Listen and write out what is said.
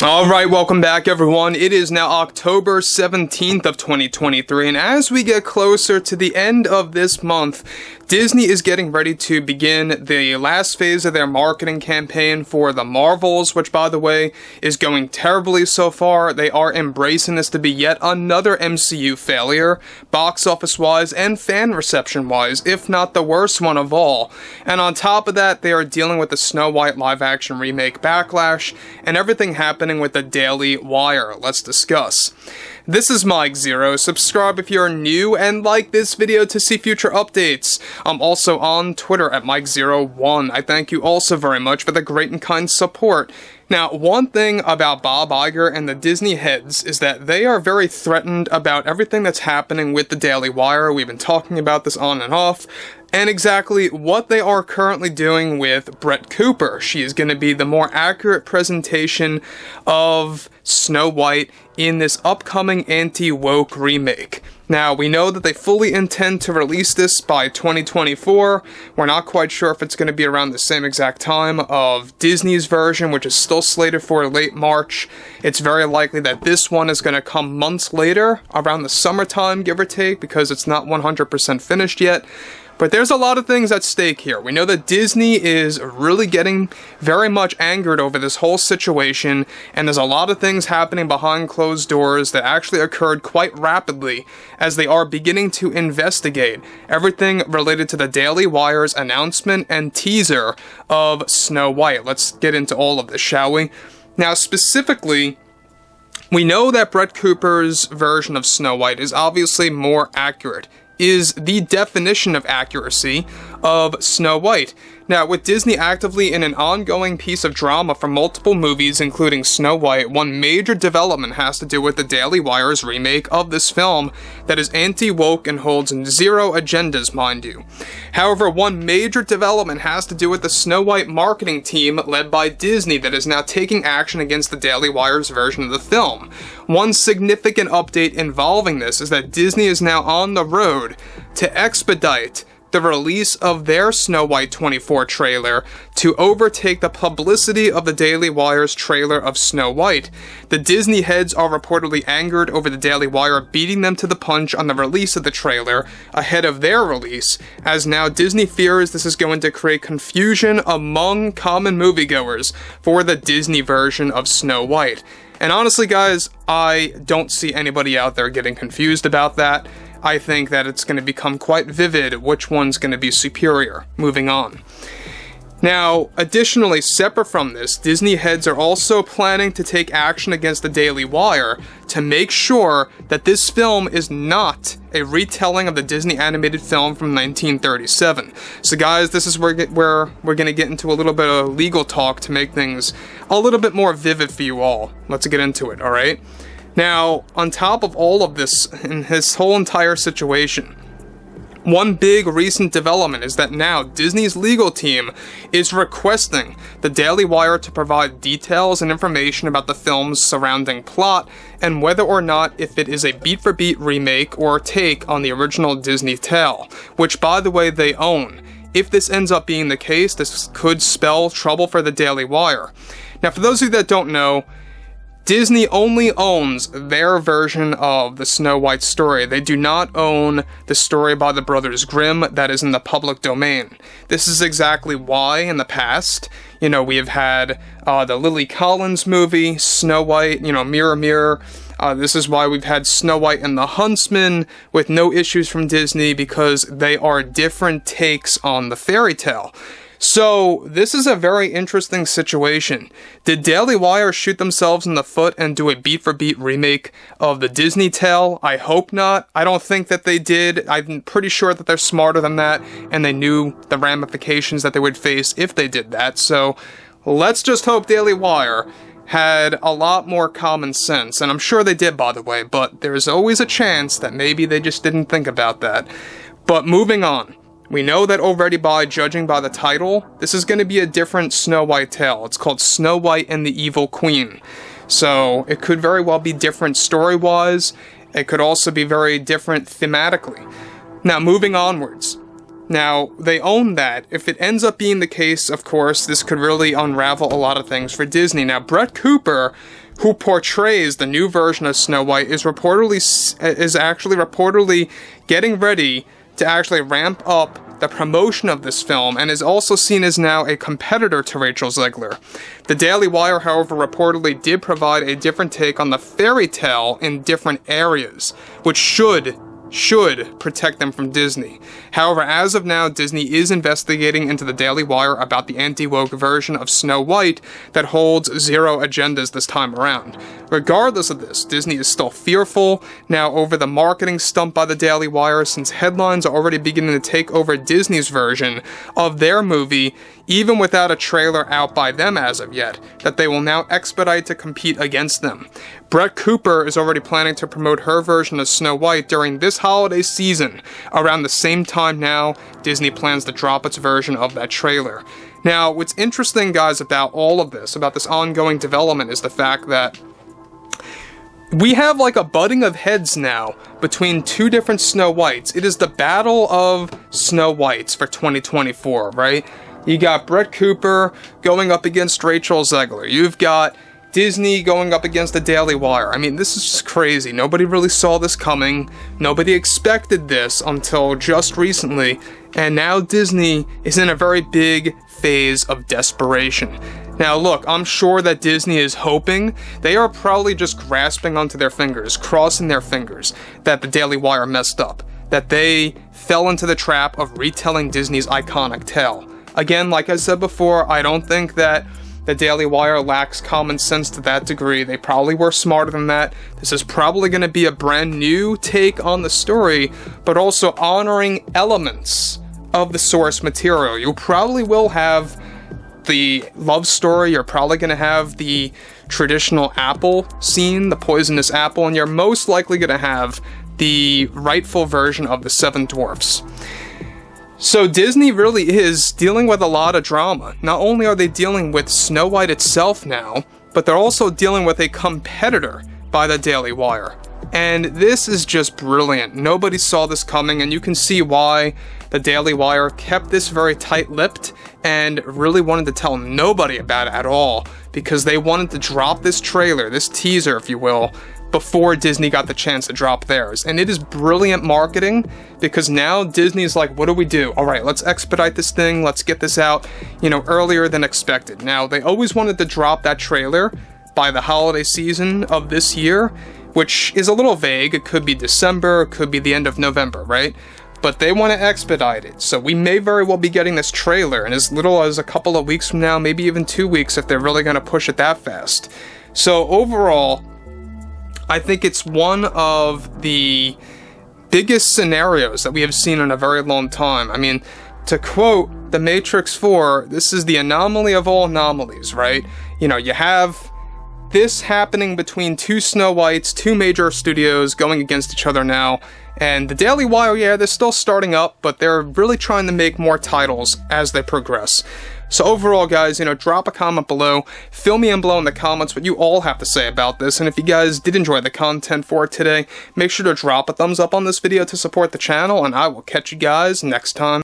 Alright, welcome back everyone. It is now October 17th of 2023, and as we get closer to the end of this month, Disney is getting ready to begin the last phase of their marketing campaign for the Marvels, which, by the way, is going terribly so far. They are embracing this to be yet another MCU failure, box office-wise and fan reception-wise, if not the worst one of all. And on top of that, they are dealing with the Snow White live-action remake backlash, and everything happening with the Daily Wire. Let's discuss. This is Mike Zero. Subscribe if you're new and like this video to see future updates. I'm also on Twitter at Mike01. I thank you also very much for the great and kind support. Now, one thing about Bob Iger and the Disney heads is that they are very threatened about everything that's happening with the Daily Wire. We've been talking about this on and off. And exactly what they are currently doing with Bret Cooper. She is going to be the more accurate presentation of Snow White in this upcoming anti-woke remake. Now, we know that they fully intend to release this by 2024. We're not quite sure if it's going to be around the same exact time of Disney's version, which is still slated for late March. It's very likely that this one is going to come months later, around the summertime, give or take, because it's not 100% finished yet. But there's a lot of things at stake here. We know that Disney is really getting very much angered over this whole situation, and there's a lot of things happening behind closed doors that actually occurred quite rapidly as they are beginning to investigate everything related to the Daily Wire's announcement and teaser of Snow White. Let's get into all of this, shall we? Now, specifically, we know that Bret Cooper's version of Snow White is obviously more accurate, is the definition of accuracy of Snow White. Now, with Disney actively in an ongoing piece of drama for multiple movies, including Snow White, one major development has to do with the Daily Wire's remake of this film that is anti-woke and holds zero agendas, mind you. However, one major development has to do with the Snow White marketing team led by Disney that is now taking action against the Daily Wire's version of the film. One significant update involving this is that Disney is now on the road to expedite the release of their Snow White 24 trailer to overtake the publicity of the Daily Wire's trailer of Snow White. The Disney heads are reportedly angered over the Daily Wire beating them to the punch on the release of the trailer ahead of their release, as now Disney fears this is going to create confusion among common moviegoers for the Disney version of Snow White. And honestly, guys, I don't see anybody out there getting confused about that. I think that it's going to become quite vivid which one's going to be superior. Moving on. Now, additionally, separate from this, Disney heads are also planning to take action against the Daily Wire to make sure that this film is not a retelling of the Disney animated film from 1937. So guys, this is where we're going to get into a little bit of legal talk to make things a little bit more vivid for you all. Let's get into it, alright? Now, on top of all of this, in this whole entire situation, one big recent development is that now Disney's legal team is requesting the Daily Wire to provide details and information about the film's surrounding plot and whether or not if it is a beat-for-beat remake or take on the original Disney tale, which, by the way, they own. If this ends up being the case, this could spell trouble for the Daily Wire. Now, for those of you that don't know, Disney only owns their version of the Snow White story. They do not own the story by the Brothers Grimm that is in the public domain. This is exactly why in the past, we have had the Lily Collins movie, Snow White, Mirror Mirror. This is why we've had Snow White and the Huntsman with no issues from Disney, because they are different takes on the fairy tale. So, this is a very interesting situation. Did Daily Wire shoot themselves in the foot and do a beat-for-beat remake of the Disney tale? I hope not. I don't think that they did. I'm pretty sure that they're smarter than that, and they knew the ramifications that they would face if they did that. So, let's just hope Daily Wire had a lot more common sense, and I'm sure they did, by the way, but there's always a chance that maybe they just didn't think about that. But moving on. We know that already by judging by the title, this is going to be a different Snow White tale. It's called Snow White and the Evil Queen. So it could very well be different story-wise. It could also be very different thematically. Now, moving onwards. Now, they own that. If it ends up being the case, of course, this could really unravel a lot of things for Disney. Now, Bret Cooper, who portrays the new version of Snow White, is actually reportedly getting ready to actually ramp up the promotion of this film, and is also seen as now a competitor to Rachel Zegler. The Daily Wire, however, reportedly did provide a different take on the fairy tale in different areas, which should protect them from Disney. However, as of now, Disney is investigating into the Daily Wire about the anti-woke version of Snow White that holds zero agendas this time around. Regardless of this, Disney is still fearful now over the marketing stunt by the Daily Wire, since headlines are already beginning to take over Disney's version of their movie, even without a trailer out by them as of yet, that they will now expedite to compete against them. Bret Cooper is already planning to promote her version of Snow White during this holiday season. Around the same time now, Disney plans to drop its version of that trailer. Now, what's interesting, guys, about all of this, about this ongoing development, is the fact that we have like a butting of heads now between two different Snow Whites. It is the battle of Snow Whites for 2024, right? You got Bret Cooper going up against Rachel Zegler. You've got Disney going up against the Daily Wire. I mean, this is just crazy. Nobody really saw this coming. Nobody expected this until just recently. And now Disney is in a very big phase of desperation. Now look, I'm sure that Disney is hoping, they are probably just grasping onto their fingers, crossing their fingers, that the Daily Wire messed up, that they fell into the trap of retelling Disney's iconic tale. Again, like I said before, I don't think that the Daily Wire lacks common sense to that degree. They probably were smarter than that. This is probably going to be a brand new take on the story, but also honoring elements of the source material. You probably will have the love story, you're probably going to have the traditional apple scene, the poisonous apple, and you're most likely going to have the rightful version of the Seven Dwarfs. So Disney really is dealing with a lot of drama. Not only are they dealing with Snow White itself now, but they're also dealing with a competitor by the Daily Wire. And this is just brilliant. Nobody saw this coming, and you can see why the Daily Wire kept this very tight-lipped and really wanted to tell nobody about it at all, because they wanted to drop this trailer, this teaser, if you will, before Disney got the chance to drop theirs. And it is brilliant marketing, because now Disney's like, what do we do? All right, let's expedite this thing. Let's get this out, earlier than expected. Now, they always wanted to drop that trailer by the holiday season of this year, which is a little vague. It could be December, it could be the end of November, right? But they want to expedite it, so we may very well be getting this trailer in as little as a couple of weeks from now, maybe even 2 weeks if they're really going to push it that fast. So overall, I think it's one of the biggest scenarios that we have seen in a very long time. I mean, to quote The Matrix 4, this is the anomaly of all anomalies, right? You have this happening between two Snow Whites, two major studios going against each other now. And the Daily Wire, yeah, they're still starting up, but they're really trying to make more titles as they progress. So overall, guys, drop a comment below. Fill me in below in the comments what you all have to say about this. And if you guys did enjoy the content for today, make sure to drop a thumbs up on this video to support the channel, and I will catch you guys next time.